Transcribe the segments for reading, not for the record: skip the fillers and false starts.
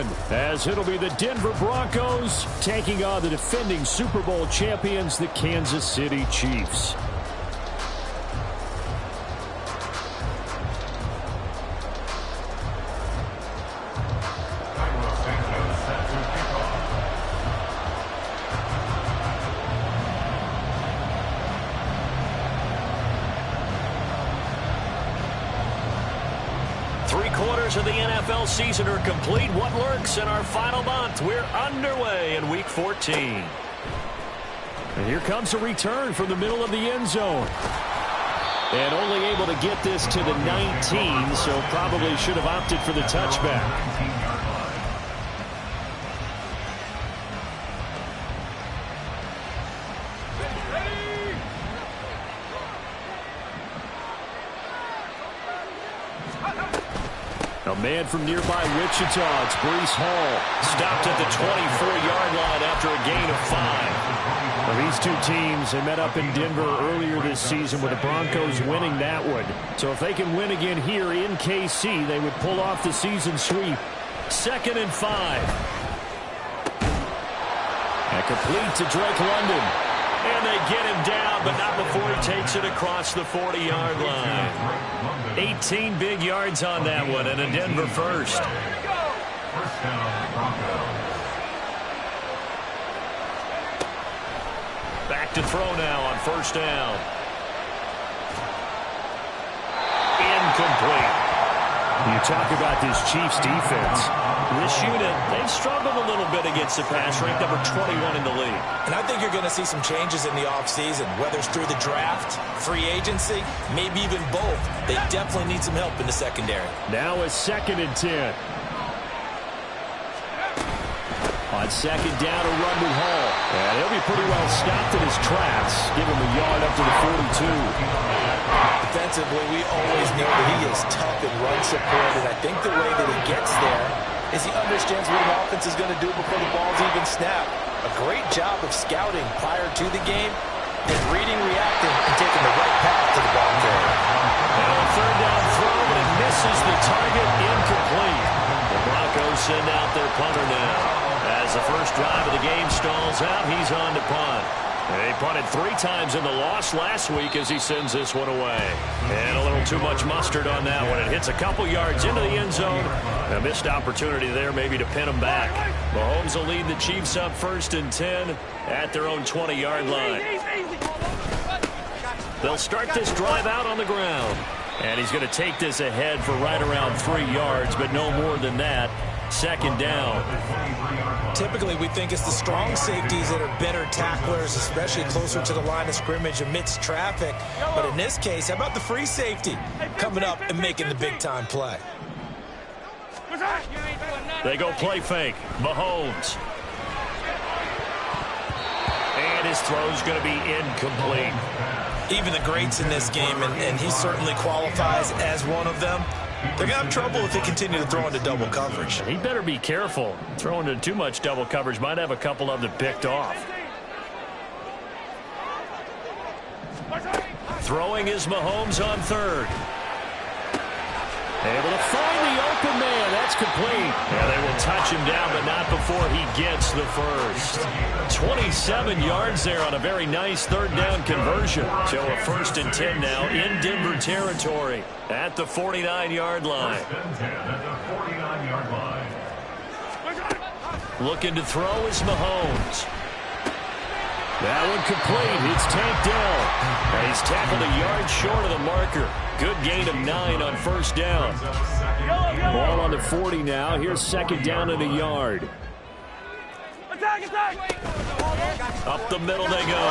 one, as it'll be the Denver Broncos taking on the defending Super Bowl champions, the Kansas City Chiefs. Three-quarters of the NFL season are complete. What lurks in our final month? We're underway in Week 14. And here comes a return from the middle of the end zone. And only able to get this to the 19, so probably should have opted for the touchback. A man from nearby Wichita, it's Breece Hall. Stopped at the 24-yard line after a gain of 5. Well, these two teams, they met up in Denver earlier this season with the Broncos winning that one. So if they can win again here in KC, they would pull off the season sweep. 2nd and 5. And complete to Drake London. And they get him down, but not before he takes it across the 40-yard line. 18 big yards on that one, and a Denver first. Back to throw now on 1st down. Incomplete. You talk about this Chiefs defense. This unit, they've struggled a little bit against the pass, ranked number 21 in the league. And I think you're going to see some changes in the offseason, whether it's through the draft, free agency, maybe even both. They definitely need some help in the secondary. Now a 2nd and 10. On 2nd down, a run with Hall. And he'll be pretty well stopped in his tracks. Give him a yard up to the 42. Defensively, we always know that he is tough and run support, and I think the way that he gets there is he understands what an offense is going to do before the ball's even snapped. A great job of scouting prior to the game, then reading, reacting, and taking the right path to the ball carrier. And a 3rd down throw, but it misses the target, incomplete. The Broncos send out their punter now. As the first drive of the game stalls out, he's on to punt. They punted 3 times in the loss last week as he sends this one away. And a little too much mustard on that one. It hits a couple yards into the end zone. A missed opportunity there maybe to pin him back. Mahomes will lead the Chiefs up 1st and 10 at their own 20-yard line. They'll start this drive out on the ground. And he's going to take this ahead for right around 3 yards, but no more than that. 2nd down. Typically, we think it's the strong safeties that are better tacklers, especially closer to the line of scrimmage amidst traffic. But in this case, how about the free safety coming up and making the big-time play? They go play fake. Mahomes. And his throw's going to be incomplete. Even the greats in this game, and he certainly qualifies as one of them, they're going to have trouble if they continue to throw into double coverage. He better be careful. Throwing into too much double coverage might have a couple of them picked off. Throwing is Mahomes on 3rd. Able to find the open man. That's complete. Yeah, they will touch him down, but not before he gets the first. 27 yards there on a very nice 3rd down conversion. So a 1st and 10 now in Denver territory at the 49-yard line. Looking to throw is Mahomes. That one complete. It's tanked down. And he's tackled a yard short of the marker. Good gain of 9 on 1st down. Ball on the 40 now. Here's 2nd down and a yard. Up the middle they go.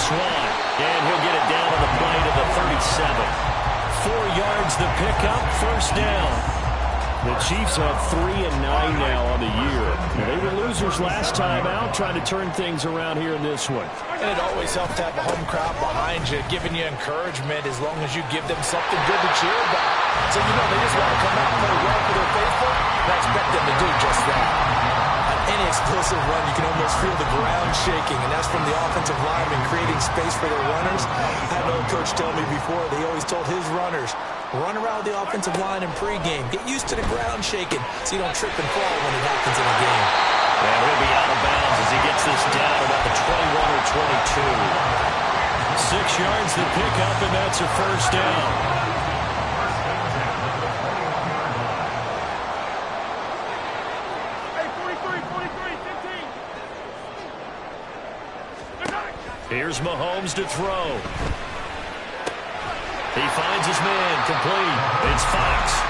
Swan. And he'll get it down on the play to the 37. 4 yards the pickup. 1st down. The Chiefs have 3-9 now on the year. They were losers last time out, trying to turn things around here in this one. And it always helps to have a home crowd behind you, giving you encouragement as long as you give them something good to cheer about. So, they just want to come out and play well for their faithful, and I expect them to do just that. On any explosive run, you can almost feel the ground shaking, and that's from the offensive linemen creating space for their runners. I had an old coach tell me before, they always told his runners, run around the offensive line in pregame. Get used to the ground shaking so you don't trip and fall when it happens. seconds in the game. And he'll be out of bounds as he gets this down about the 21 or 22. 6 yards to pick up, and that's a first down. Here's Mahomes to throw. He finds his man, complete. It's Fox.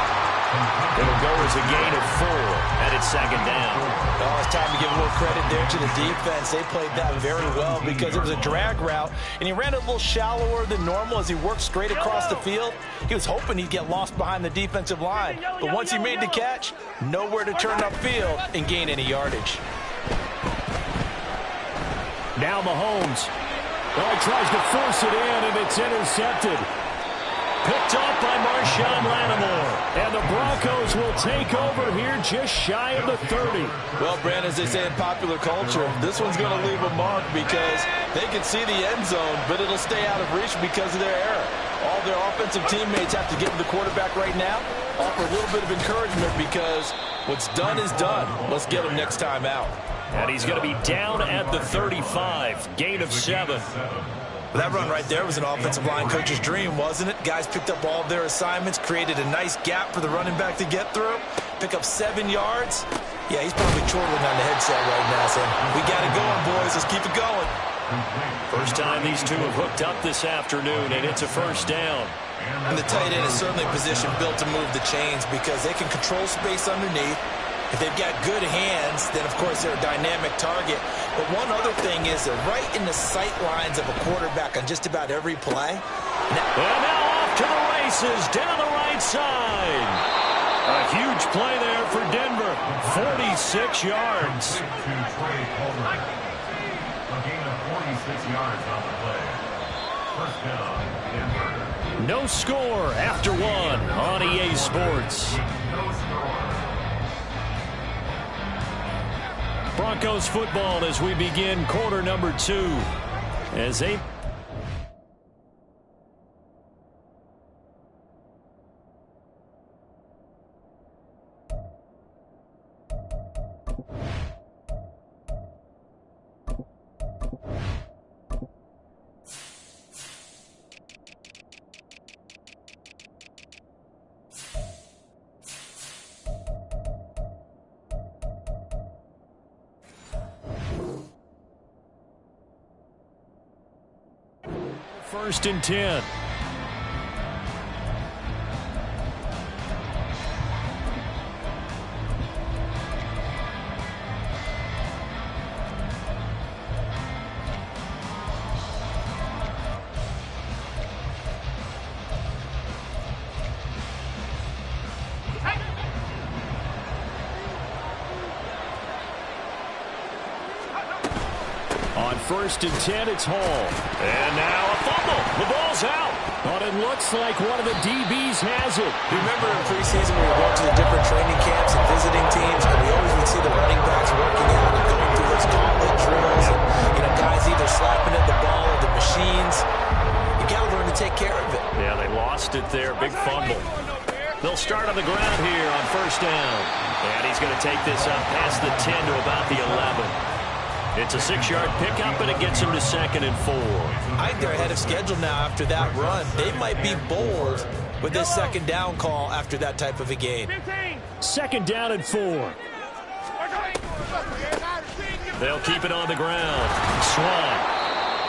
It'll go as a gain of 4, and it's second down. Oh, it's time to give a little credit there to the defense. They played that very well because it was a drag route, and he ran it a little shallower than normal as he worked straight across the field. He was hoping he'd get lost behind the defensive line, but once he made the catch, nowhere to turn upfield and gain any yardage. Now Mahomes. Oh, he tries to force it in, and it's intercepted. Picked off by Marshawn Lattimore. And the Broncos will take over here just shy of the 30. Well, Brandon, as they say in popular culture, this one's going to leave a mark because they can see the end zone, but it'll stay out of reach because of their error. All their offensive teammates have to get to the quarterback right now, offer a little bit of encouragement because what's done is done. Let's get him next time out. And he's going to be down at the 35. Gain of 7. That run right there was an offensive line coach's dream, wasn't it? Guys picked up all of their assignments, created a nice gap for the running back to get through, pick up 7 yards. Yeah, he's probably chortling on the headset right now saying, we got it going, boys. Let's keep it going. First time these two have hooked up this afternoon, and it's a first down. And the tight end is certainly a position built to move the chains because they can control space underneath. If they've got good hands, then, of course, they're a dynamic target. But one other thing is they're right in the sight lines of a quarterback on just about every play. And now off to the races down the right side. A huge play there for Denver. 46 yards. A gain of 46 yards on the play. First down, Denver. No score after 1 on EA Sports. Broncos football as we begin quarter number 2. As they... First and 10. On first and 10, it's Hall. And now a fumble. The ball's out. But it looks like one of the DBs has it. Remember in preseason when we were going to the different training camps and visiting teams, and we always would see the running backs working out and going through those gauntlet drills. And, guys either slapping at the ball or the machines. You got to learn to take care of it. Yeah, they lost it there. Big fumble. They'll start on the ground here on first down. And he's going to take this up past the 10 to about the 11. It's a 6-yard pickup, and it gets him to 2nd and 4. I think they're ahead of schedule now after that run. They might be bold with this second down call after that type of a game. 2nd down and 4. They'll keep it on the ground. Swan.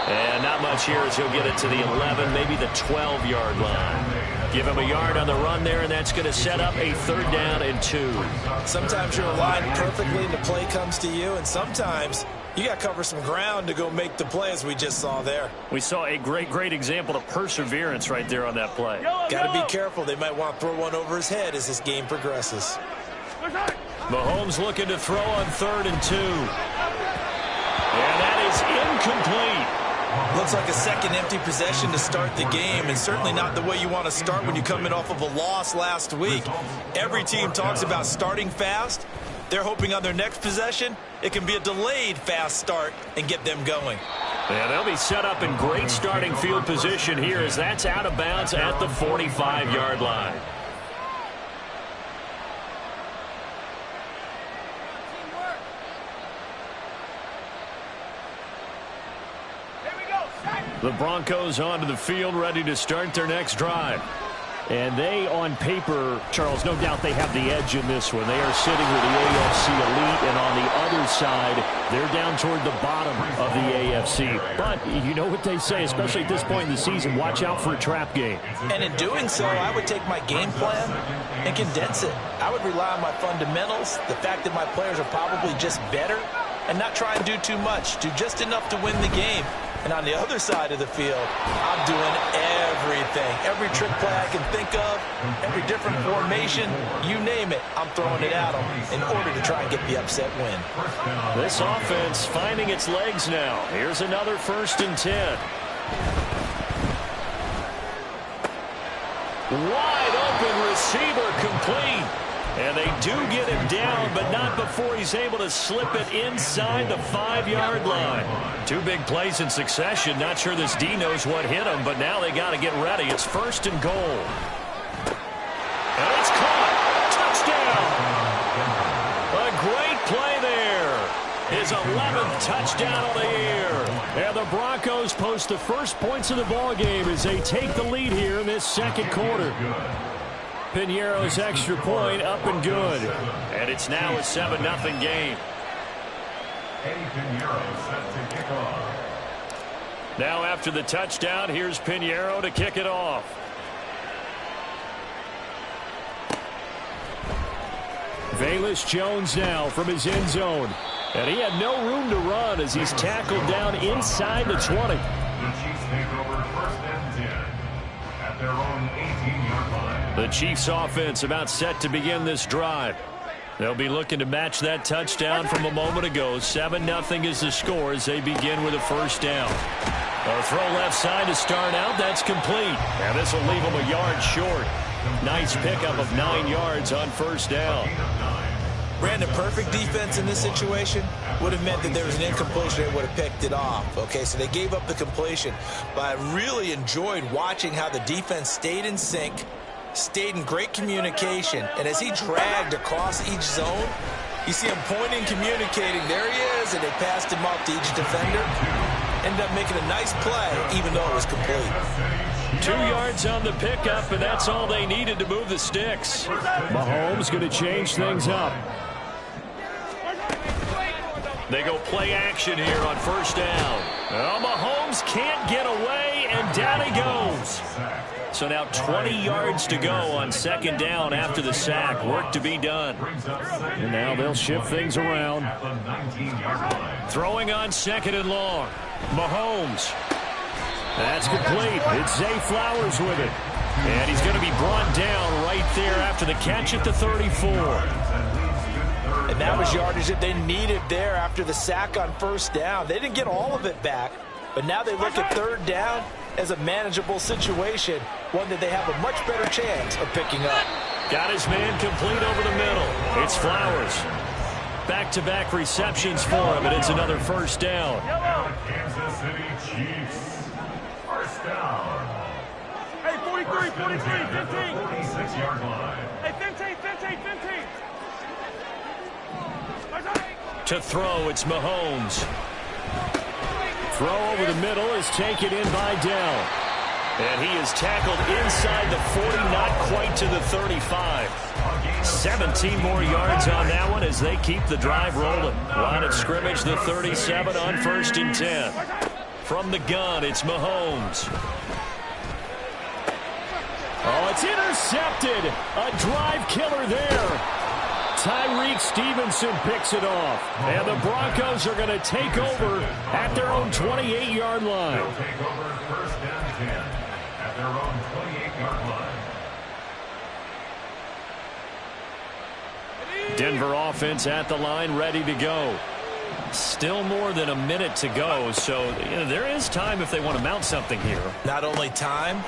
And not much here as he'll get it to the 11, maybe the 12-yard line. Give him a yard on the run there, and that's going to set up a 3rd down and 2. Sometimes you're aligned perfectly and the play comes to you, and sometimes you got to cover some ground to go make the play, as we just saw there. We saw a great example of perseverance right there on that play. Got to be careful. They might want to throw one over his head as this game progresses. Mahomes looking to throw on 3rd and 2. And that is incomplete. Looks like a second empty possession to start the game, and certainly not the way you want to start when you come in off of a loss last week. Every team talks about starting fast. They're hoping on their next possession, it can be a delayed fast start and get them going. Yeah, they'll be set up in great starting field position here as that's out of bounds at the 45-yard line. The Broncos onto the field, ready to start their next drive. And they, on paper, Charles, no doubt they have the edge in this one. They are sitting with the AFC elite, and on the other side, they're down toward the bottom of the AFC. But you know what they say, especially at this point in the season, watch out for a trap game. And in doing so, I would take my game plan and condense it. I would rely on my fundamentals, the fact that my players are probably just better, and not try and do too much, do just enough to win the game. And on the other side of the field, I'm doing everything. Every trick play I can think of, every different formation, you name it, I'm throwing it at them in order to try and get the upset win. This offense finding its legs now. Here's another 1st and 10. Wide open receiver complete. And they do get him down, but not before he's able to slip it inside the 5-yard line. 2 big plays in succession. Not sure this D knows what hit him, but now they got to get ready. It's 1st and goal. And it's caught. Touchdown. A great play there. His 11th touchdown of the year. And the Broncos post the first points of the ballgame as they take the lead here in this second quarter. Piñeiro's extra point up and good. And it's now a 7-0 game. Now after the touchdown, here's Piñeiro to kick it off. Velus Jones now from his end zone. And he had no room to run as he's tackled down inside the 20. The Chiefs take over 1st and 10 at their own 18-yard line. The Chiefs offense about set to begin this drive. They'll be looking to match that touchdown from a moment ago. 7-0 is the score as they begin with a 1st down. A throw left side to start out. That's complete. And this will leave them a yard short. Nice pickup of 9 yards on 1st down. Brandon, perfect defense in this situation would have meant that there was an incompletion. They would have picked it off. Okay, so they gave up the completion. But I really enjoyed watching how the defense stayed in sync, stayed in great communication, and as he dragged across each zone, you see him pointing, communicating. There he is, and they passed him off to each defender. Ended up making a nice play, even though it was complete. 2 yards on the pickup, and that's all they needed to move the sticks. Mahomes going to change things up. They go play action here on 1st down. Well, Mahomes can't get away, and down he goes. So now 20 yards to go on 2nd down after the sack. Work to be done. And now they'll shift things around. Throwing on 2nd and long. Mahomes. That's complete. It's Zay Flowers with it. And he's going to be brought down right there after the catch at the 34. And that was yardage that they needed there after the sack on 1st down. They didn't get all of it back, but now they look at 3rd down as a manageable situation, one that they have a much better chance of picking up. Got his man complete over the middle. It's Flowers. Back-to-back receptions for him, and it's another 1st down. Kansas City Chiefs. 1st down. Hey, 43, 43, 15. 46-yard line. Hey, 15, 15, 15. To throw, it's Mahomes. Throw over the middle is taken in by Dell. And he is tackled inside the 40, not quite to the 35. 17 more yards on that one as they keep the drive rolling. Line of scrimmage, the 37 on 1st and 10. From the gun, it's Mahomes. Oh, it's intercepted. A drive killer there. Tyreek Stevenson picks it off. And the Broncos are going to take over at their own 28-yard line. They'll take over 1st and 10 at their own 28-yard line. Denver offense at the line, ready to go. Still more than a minute to go, so there is time if they want to mount something here. Not only time,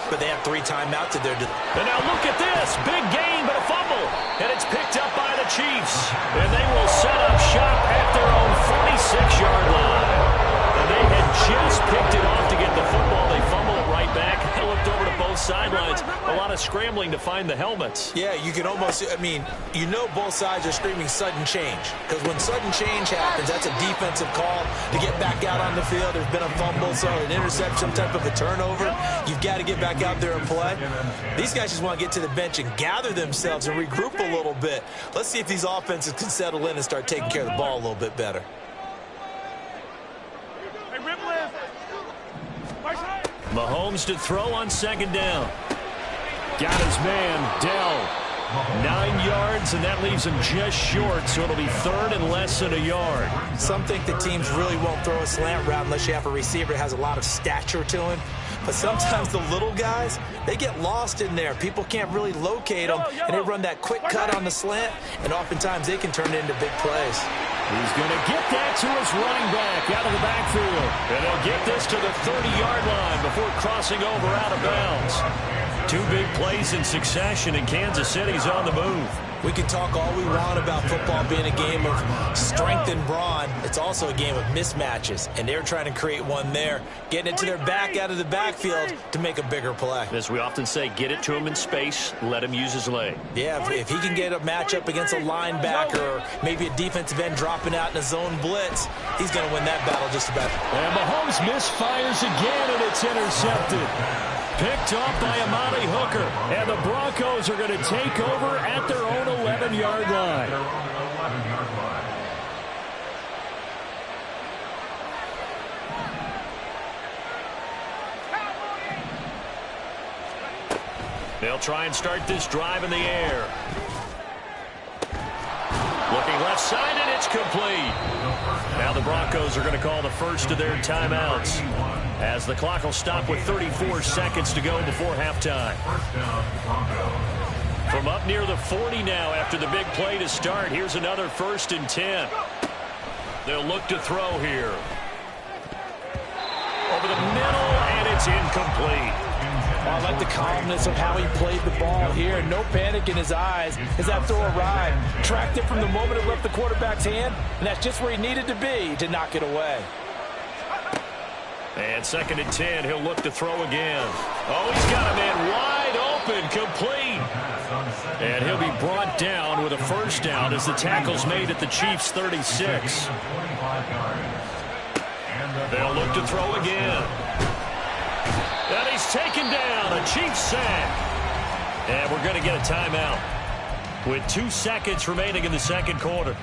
but they have 3 timeouts at their... And now look at this. Big gain, but a fumble. And it's picked up by the Chiefs. And they will set up shop at their own 46-yard line. And they had just picked it off to get the football. They fumble it right back. I looked over to both sidelines. A lot of scrambling to find the helmets. Yeah, you can almost, you know both sides are screaming sudden change. Because when sudden change happens, that's a defensive call to get back out on the field. There's been a fumble, so an interception, some type of a turnover. You've got to get back out there and play. These guys just want to get to the bench and gather themselves and regroup a little bit. Let's see if these offenses can settle in and start taking care of the ball a little bit better. Mahomes to throw on second down. Got his man, Dell. 9 yards, and that leaves him just short, so it'll be third and less than a yard. Some think the teams really won't throw a slant route unless you have a receiver that has a lot of stature to him. But sometimes the little guys, they get lost in there. People can't really locate them, and they run that quick cut on the slant, and oftentimes they can turn it into big plays. He's going to get that to his running back out of the backfield. And he'll get this to the 30-yard line before crossing over out of bounds. 2 big plays in succession, and Kansas City's on the move. We can talk all we want about football being a game of strength and brawn. It's also a game of mismatches, and they're trying to create one there, getting it to their back out of the backfield to make a bigger play. As we often say, get it to him in space, let him use his leg. Yeah, if he can get a matchup against a linebacker or maybe a defensive end dropping out in a zone blitz, he's going to win that battle just about. And Mahomes misfires again, and it's intercepted. Picked off by Amani Hooker, and the Broncos are going to take over at their own 11-yard line. They'll try and start this drive in the air. Looking left side, and it's complete. Now the Broncos are going to call the first of their timeouts, as the clock will stop with 34 seconds to go before halftime. From up near the 40 now after the big play to start, here's another 1st and 10. They'll look to throw here. Over the middle, and it's incomplete. I like the calmness of how he played the ball here. No panic in his eyes as that throw arrived. Tracked it from the moment it left the quarterback's hand, and that's just where he needed to be to knock it away. And 2nd and 10, he'll look to throw again. Oh, he's got a man wide open, complete. And he'll be brought down with a 1st down as the tackle's made at the Chiefs' 36. They'll look to throw again. And he's taken down, a Chiefs sack. And we're going to get a timeout with 2 seconds remaining in the second quarter.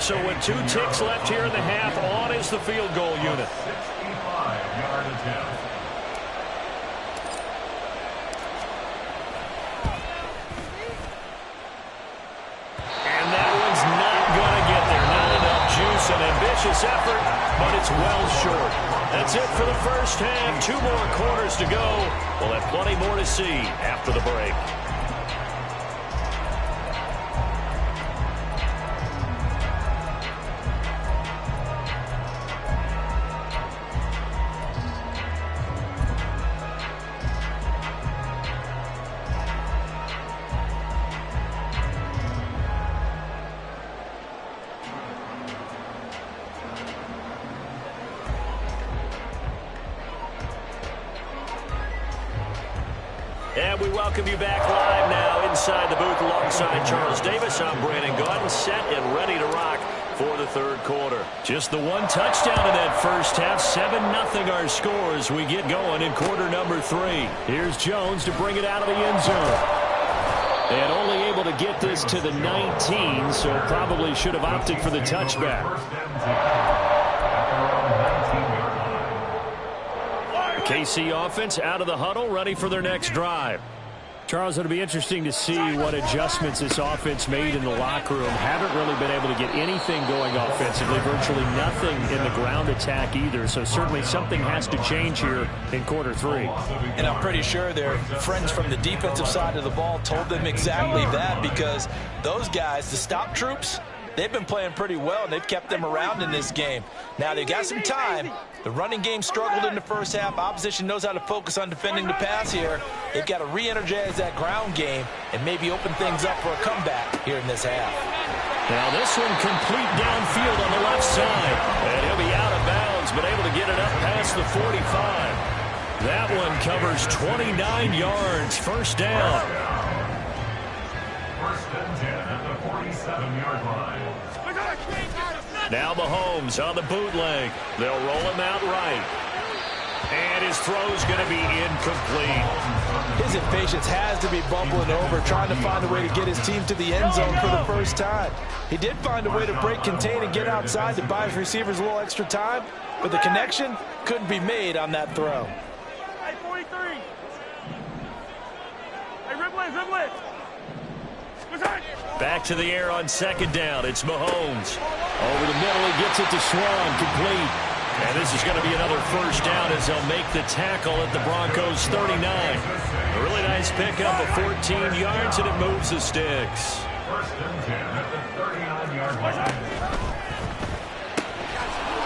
So with 2 ticks left here in the half, on is the field goal unit. 65-yard attempt. And that one's not going to get there. Not enough juice, an ambitious effort, but it's well short. That's it for the first half. 2 more quarters to go. We'll have plenty more to see after the break. And we welcome you back live now inside the booth alongside Charles Davis. I'm Brandon Gaudin, set and ready to rock for the third quarter. Just the 1 touchdown in that first half. 7-0 our score as we get going in quarter number 3. Here's Jones to bring it out of the end zone. And only able to get this to the 19, so probably should have opted for the touchback. KC offense out of the huddle, ready for their next drive. Charles, it'll be interesting to see what adjustments this offense made in the locker room. Haven't really been able to get anything going offensively, virtually nothing in the ground attack either. So certainly something has to change here in quarter 3. And I'm pretty sure their friends from the defensive side of the ball told them exactly that, because those guys, the stop troops, they've been playing pretty well, and they've kept them around in this game. Now, they've got some time. The running game struggled in the first half. Opposition knows how to focus on defending the pass here. They've got to re-energize that ground game and maybe open things up for a comeback here in this half. Now this one complete downfield on the left side. And he'll be out of bounds, but able to get it up past the 45. That one covers 29 yards. First down. First and 10 at the 47-yard line. Now Mahomes on the bootleg. They'll roll him out right. And his throw's going to be incomplete. His impatience has to be bubbling over, trying to find a way to get his team to the end zone for the first time. He did find a way to break contain and get outside to buy his receivers a little extra time, but the connection couldn't be made on that throw. Hey, 43. Hey, dribble it. Back to the air on second down. It's Mahomes. Over the middle, he gets it to Swan, complete. And this is going to be another first down as they'll make the tackle at the Broncos 39. A really nice pickup of 14 yards, and it moves the sticks. First and 10 at the 39-yard line.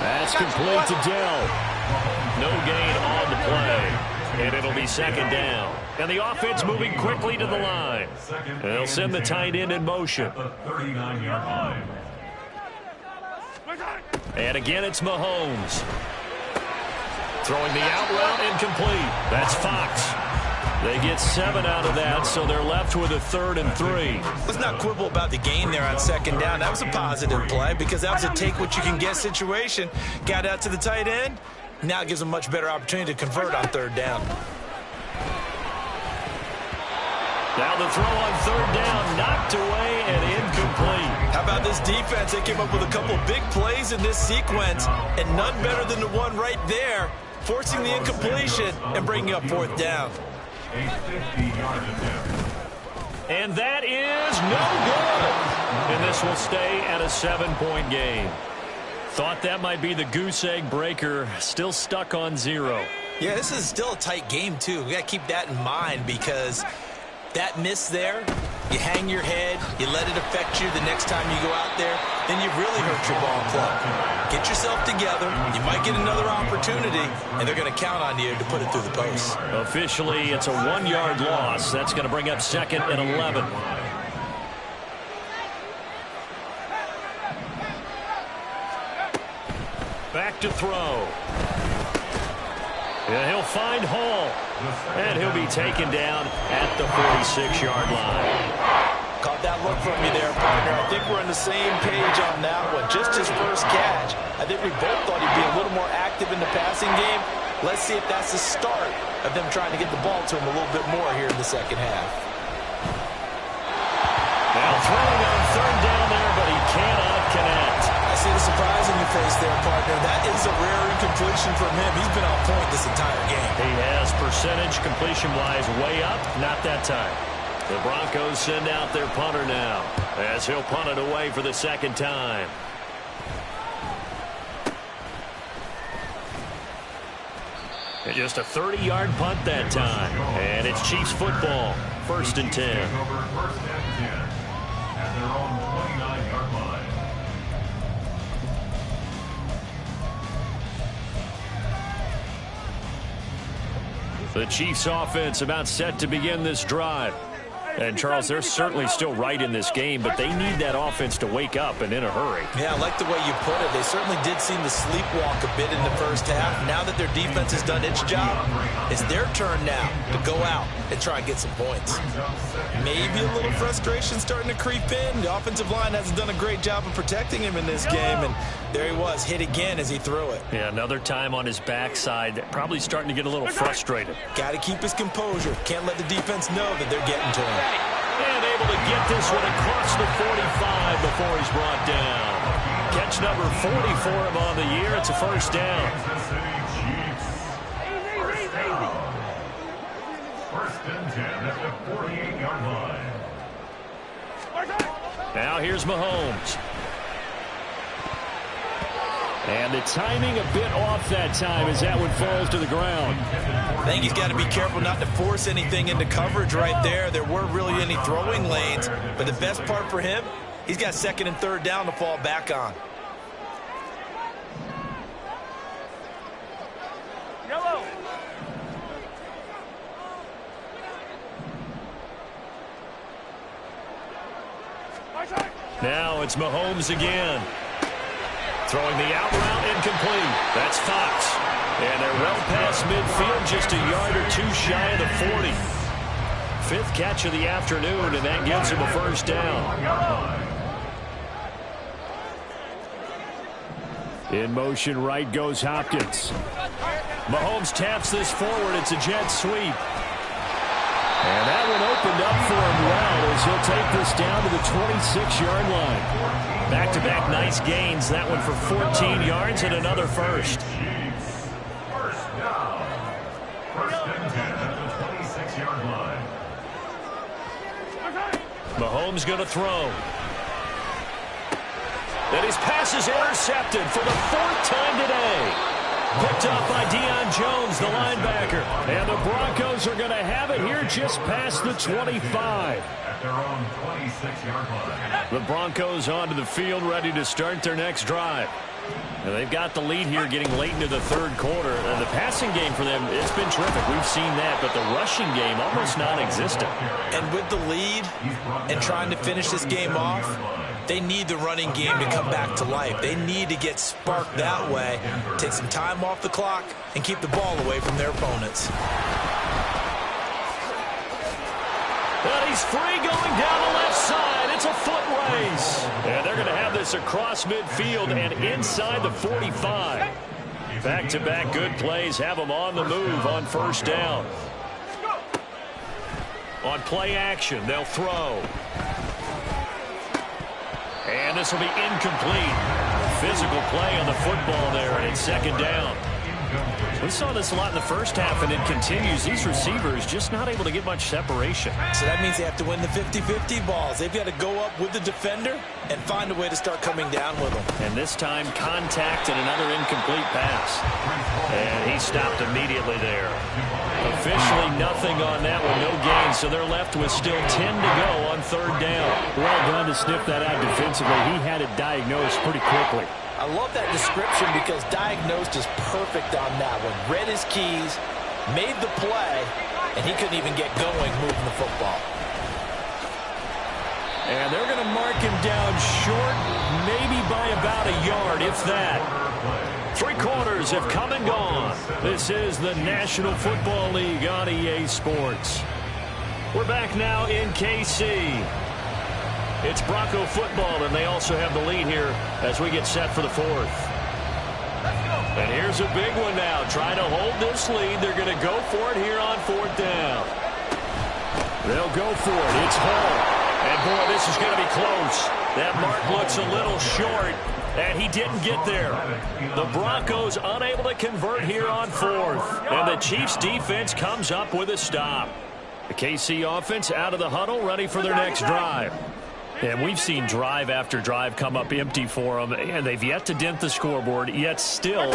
That's complete to Dell. No gain on the play. And it'll be second down. And the offense moving quickly to the line. They'll send the tight end in motion. The 39-yard line. And again, it's Mahomes. Throwing the out route, incomplete. That's Fox. They get 7 out of that, so they're left with a 3rd and 3. Let's not quibble about the gain there on second down. That was a positive play because that was a take-what-you-can-get situation. Got out to the tight end. Now it gives them a much better opportunity to convert on third down. Now the throw on third down, knocked away and incomplete. How about this defense? They came up with a couple big plays in this sequence, and none better than the one right there, forcing the incompletion and bringing up fourth down. A 50-yard attempt. And that is no good. And this will stay at a 7-point game. Thought that might be the goose egg breaker. Still stuck on 0. Yeah, this is still a tight game, too. We got to keep that in mind because that miss there, you hang your head, you let it affect you the next time you go out there, then you've really hurt your ball club. Get yourself together. You might get another opportunity, and they're going to count on you to put it through the post. Officially, it's a 1-yard loss. That's going to bring up 2nd and 11. Back to throw. Yeah, he'll find Hall. And he'll be taken down at the 46-yard line. Caught that look from you there, partner. I think we're on the same page on that one. Just his first catch. I think we both thought he'd be a little more active in the passing game. Let's see if that's the start of them trying to get the ball to him a little bit more here in the second half. Now throwing on third down there, but he cannot connect. I see the surprise in your face there, partner. That is a rare incompletion from him. He's been on point this entire game. He has percentage completion-wise way up. Not that time. The Broncos send out their punter now as he'll punt it away for the second time. And just a 30-yard punt that time. And it's Chiefs football. 1st and 10. Over first and 10 at their own 29-yard line. The Chiefs offense about set to begin this drive. And, Charles, they're certainly still right in this game, but they need that offense to wake up and in a hurry. Yeah, I like the way you put it. They certainly did seem to sleepwalk a bit in the first half. Now that their defense has done its job, it's their turn now to go out and try and get some points. Maybe a little frustration starting to creep in. The offensive line hasn't done a great job of protecting him in this game, and there he was, hit again as he threw it. Yeah, another time on his backside, probably starting to get a little frustrated. Got to keep his composure. Can't let the defense know that they're getting to him. And able to get this one across the 45 before he's brought down. Catch number 40 for him on the year. It's a first down. First and 10 at the 48-yard line. Now here's Mahomes. And the timing a bit off that time as that one falls to the ground. I think he's got to be careful not to force anything into coverage right there. There weren't really any throwing lanes, but the best part for him, He's got second and third down to fall back on. Yellow. Now it's Mahomes again. Throwing the out route incomplete. That's Fox. And they're well past midfield, just a yard or two shy of the 40. Fifth catch of the afternoon, and that gives him a first down. In motion, right goes Hopkins. Mahomes taps this forward. It's a jet sweep. And that one opened up for him well as he'll take this down to the 26-yard line. Back-to-back nice gains. That one for 14 yards and another first. First down. First and 10 at the 26-yard line. Mahomes going to throw. And his pass is intercepted for the fourth time today. Picked up by Deion Jones, the linebacker. And the Broncos are going to have it here just past the 25. At their own 26-yard line. The Broncos onto the field, ready to start their next drive. And they've got the lead here getting late into the third quarter. And the passing game for them, it's been terrific. We've seen that, but the rushing game almost non-existent. And with the lead and trying to finish this game off, they need the running game to come back to life. They need to get sparked that way, take some time off the clock, and keep the ball away from their opponents. And he's free going down the left side. It's a foot race. And they're going to have this across midfield and inside the 45. Back-to-back good plays have them on the move on first down. On play action, they'll throw. And this will be incomplete. Physical play on the football there, and it's second down. We saw this a lot in the first half, and it continues. These receivers just not able to get much separation. So that means they have to win the 50-50 balls. They've got to go up with the defender and find a way to start coming down with them. And this time, contact and another incomplete pass. And he stopped immediately there. Officially nothing on that one, no gain, so they're left with still 10 to go on third down. Well done to sniff that out defensively. He had it diagnosed pretty quickly. I love that description because diagnosed is perfect on that one. Read his keys, made the play, and he couldn't even get going moving the football. And they're going to mark him down short, maybe by about a yard, if that. 3 quarters have come and gone. This is the National Football League on EA Sports. We're back now in KC. It's Bronco football, and they also have the lead here as we get set for the fourth. And here's a big one now. Trying to hold this lead. They're going to go for it here on fourth down. They'll go for it. It's Hall. And, boy, this is going to be close. That mark looks a little short, and he didn't get there. The Broncos unable to convert here on fourth. And the Chiefs defense comes up with a stop. The KC offense out of the huddle, ready for their next drive. And we've seen drive after drive come up empty for them, and they've yet to dent the scoreboard, yet still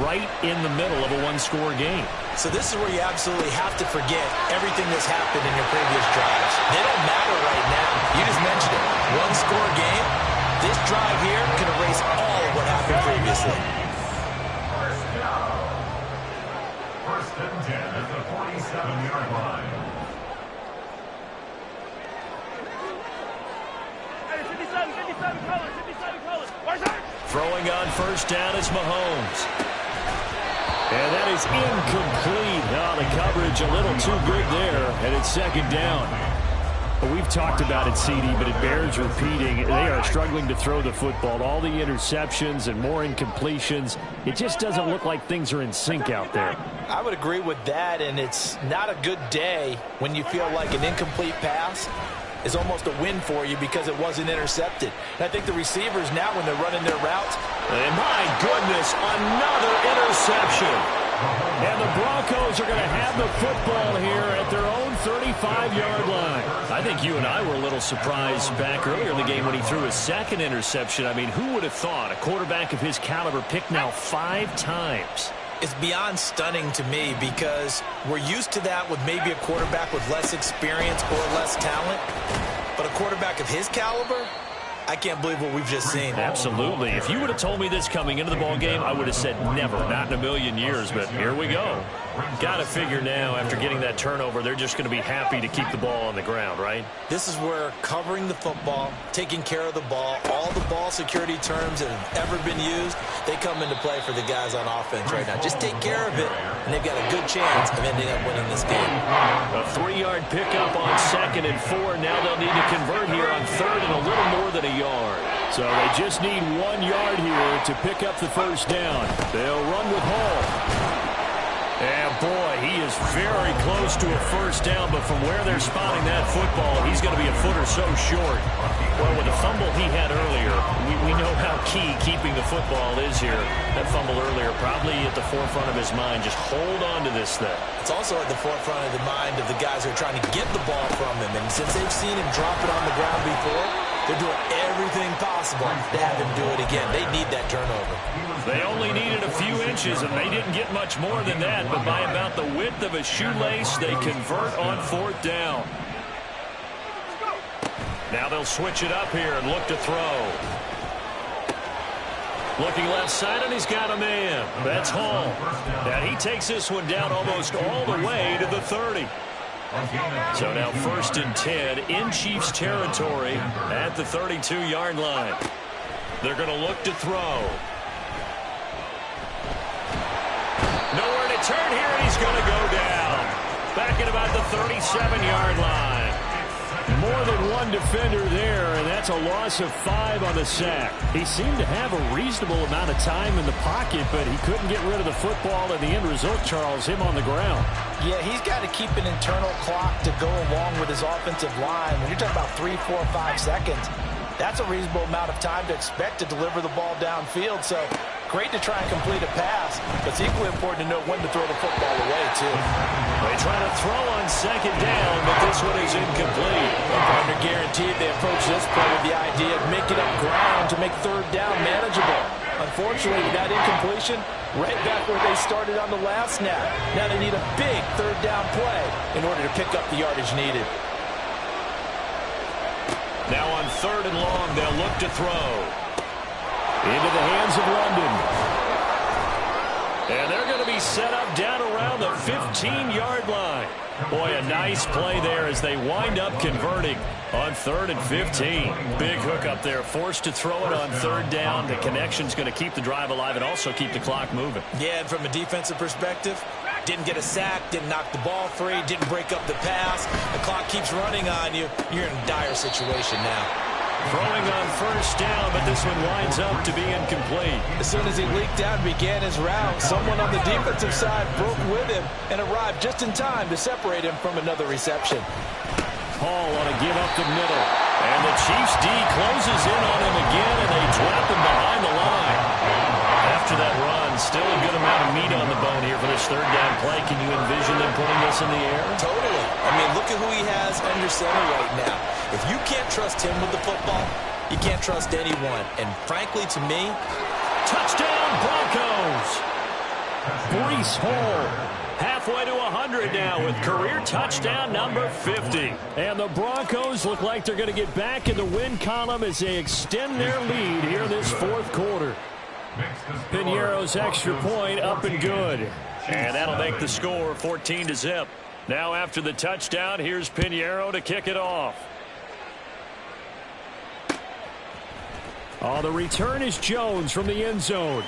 right in the middle of a one-score game. So this is where you absolutely have to forget everything that's happened in your previous drives. They don't matter right now. You just mentioned it. One-score game. This drive here can erase all of what happened previously. First down. First and 10 at the 47-yard line. Throwing on first down is Mahomes. And that is incomplete. Oh, the coverage a little too good there, and it's second down. Well, we've talked about it, CD, but it bears repeating. They are struggling to throw the football. All the interceptions and more incompletions. It just doesn't look like things are in sync out there. I would agree with that, and it's not a good day when you feel like an incomplete pass is almost a win for you because it wasn't intercepted. And I think the receivers now, when they're running their routes, and my goodness, another interception. And the Broncos are going to have the football here at their own 35-yard line. I think you and I were a little surprised back earlier in the game when he threw his second interception. I mean, who would have thought a quarterback of his caliber picked now 5 times? It's beyond stunning to me because we're used to that with maybe a quarterback with less experience or less talent. But a quarterback of his caliber, I can't believe what we've just seen. Absolutely. If you would have told me this coming into the ball game, I would have said never, not in a million years. But here we go. Got to figure now, after getting that turnover, they're just going to be happy to keep the ball on the ground, right? This is where covering the football, taking care of the ball, all the ball security terms that have ever been used, they come into play for the guys on offense right now. Just take care of it, and they've got a good chance of ending up winning this game. A 3-yard pickup on 2nd and 4. Now they'll need to convert here on 3rd and a little more than a yard. So they just need 1 yard here to pick up the first down. They'll run with Hall. And boy, he is very close to a first down, but from where they're spotting that football, he's going to be a foot or so short. Well, with the fumble he had earlier, we know how key keeping the football is here. That fumble earlier probably at the forefront of his mind. Just hold on to this thing. It's also at the forefront of the mind of the guys who are trying to get the ball from him. And since they've seen him drop it on the ground before, they're doing everything possible to have him do it again. They need that turnover. They only needed a few inches, and they didn't get much more than that. But by about the width of a shoelace, they convert on 4th down. Now they'll switch it up here and look to throw. Looking left side, and he's got a man. That's Hall. And he takes this one down almost all the way to the 30. So now 1st and 10 in Chiefs territory at the 32-yard line. They're going to look to throw. Nowhere to turn here, and he's going to go down. Back at about the 37-yard line. More than one defender there, and that's a loss of 5 on the sack. He seemed to have a reasonable amount of time in the pocket, but he couldn't get rid of the football, and the end result, Charles, him on the ground. Yeah, he's got to keep an internal clock to go along with his offensive line. When you're talking about 3, 4, 5 seconds, that's a reasonable amount of time to expect to deliver the ball downfield. So great to try and complete a pass, but it's equally important to know when to throw the football away, too. They try to throw on 2nd down, but this one is incomplete. A partner guaranteed they approach this play with the idea of making up ground to make 3rd down manageable. Unfortunately, that incompletion, right back where they started on the last snap. Now they need a big 3rd down play in order to pick up the yardage needed. Now on 3rd and long, they'll look to throw. Into the hands of London. And they're going to be set up down around the 15-yard line. Boy, a nice play there as they wind up converting on 3rd and 15. Big hook up there, forced to throw it on 3rd down. The connection's going to keep the drive alive and also keep the clock moving. Yeah, and from a defensive perspective, didn't get a sack, didn't knock the ball free, didn't break up the pass. The clock keeps running on you. You're in a dire situation now. Throwing on 1st down, but this one winds up to be incomplete. As soon as he leaked out and began his route, someone on the defensive side broke with him and arrived just in time to separate him from another reception. Hall on a give up the middle. And the Chiefs D closes in on him again, and they drop him behind the line. After that run, still a good amount of meat on the bone here for this 3rd down play. Can you envision them putting this in the air? Totally. I mean, look at who he has under center right now. If you can't trust him with the football, you can't trust anyone. And frankly, to me, touchdown Broncos! Breece Hall halfway to 100 now with career touchdown number 50. And the Broncos look like they're going to get back in the win column as they extend their lead here this 4th quarter. Piñeiro's extra point up and good. And that'll make the score 14-0. Now after the touchdown, here's Piñeiro to kick it off. The return is Jones from the end zone.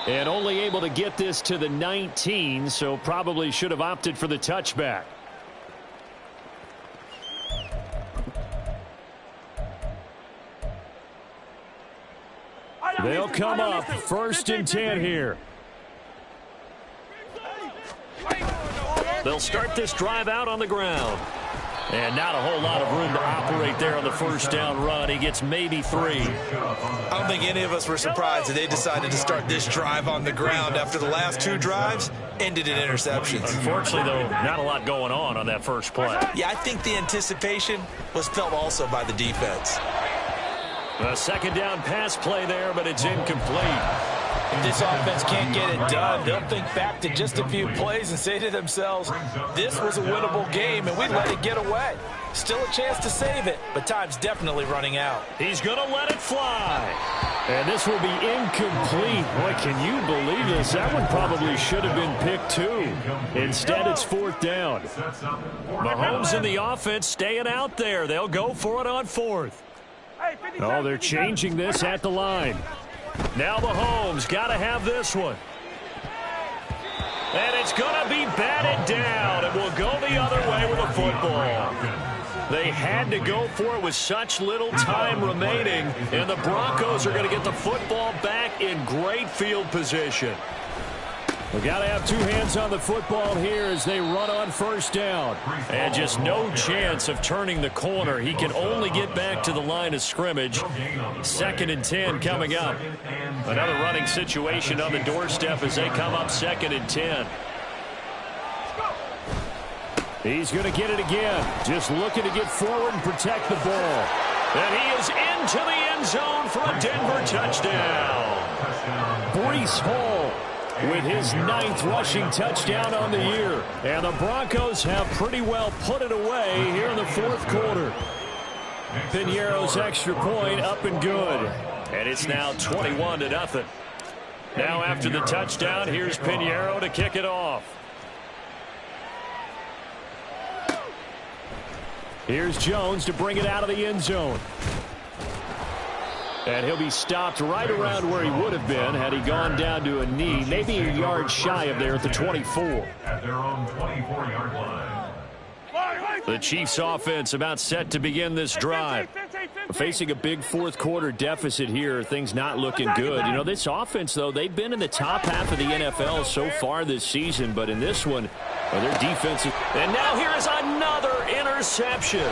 And only able to get this to the 19, so probably should have opted for the touchback. They'll come up 1st and 10 here. They'll start this drive out on the ground. And not a whole lot of room to operate there on the 1st down run. He gets maybe 3. I don't think any of us were surprised that they decided to start this drive on the ground after the last 2 drives ended in interceptions. Unfortunately, though, not a lot going on that first play. Yeah, I think the anticipation was felt also by the defense. A 2nd down pass play there, but it's incomplete. If this offense can't get it done, they'll think back to just a few plays and say to themselves, this was a winnable game, and we let it get away. Still a chance to save it, but time's definitely running out. He's going to let it fly. And this will be incomplete. Boy, can you believe this? That one probably should have been picked too. Instead, it's fourth down. Mahomes and the offense staying out there. They'll go for it on fourth. Oh, they're changing this at the line. Now Mahomes got to have this one. And it's going to be batted down. It will go the other way with a football. They had to go for it with such little time remaining, and the Broncos are going to get the football back in great field position. We've got to have two hands on the football here as they run on first down. And just no chance of turning the corner. He can only get back to the line of scrimmage. 2nd and 10 coming up. Another running situation on the doorstep as they come up 2nd and 10. He's going to get it again. Just looking to get forward and protect the ball. And he is into the end zone for a Denver touchdown. Breece Hall with his 9th rushing touchdown on the year. And the Broncos have pretty well put it away here in the 4th quarter. Piñeiro's extra point up and good. And it's now 21-0. Now after the touchdown, here's Piñeiro to kick it off. Here's Jones to bring it out of the end zone. And he'll be stopped right around where he would have been had he gone down to a knee, maybe a yard shy of there at the 24. At their own 24-yard line. The Chiefs offense about set to begin this drive. Facing a big 4th quarter deficit here, things not looking good. You know, this offense, though, they've been in the top half of the NFL so far this season, but in this one, well, their defense is... And now here is another interception.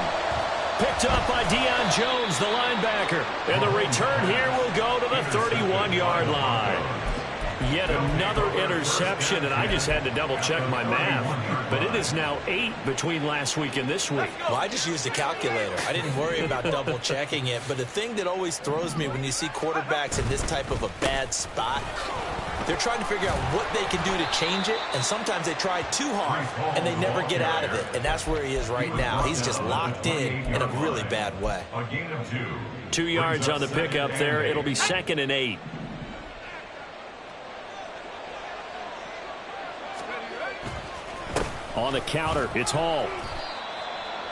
Picked up by Deion Jones, the linebacker. And the return here will go to the 31-yard line. Yet another interception, and I just had to double-check my math. But it is now 8 between last week and this week. Well, I just used a calculator. I didn't worry about double-checking it. But the thing that always throws me when you see quarterbacks in this type of a bad spot, they're trying to figure out what they can do to change it, and sometimes they try too hard, and they never get out of it. And that's where he is right now. He's just locked in a really bad way. 2 yards on the pickup there. It'll be 2nd and 8. On the counter, it's Hall.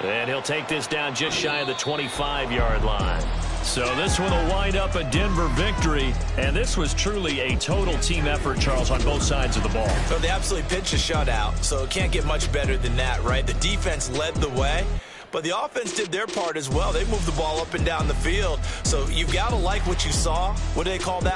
And he'll take this down just shy of the 25-yard line. So this one will wind up a Denver victory. And this was truly a total team effort, Charles, on both sides of the ball. So they absolutely pitched a shutout, so it can't get much better than that, right? The defense led the way, but the offense did their part as well. They moved the ball up and down the field. So you've got to like what you saw. What do they call that?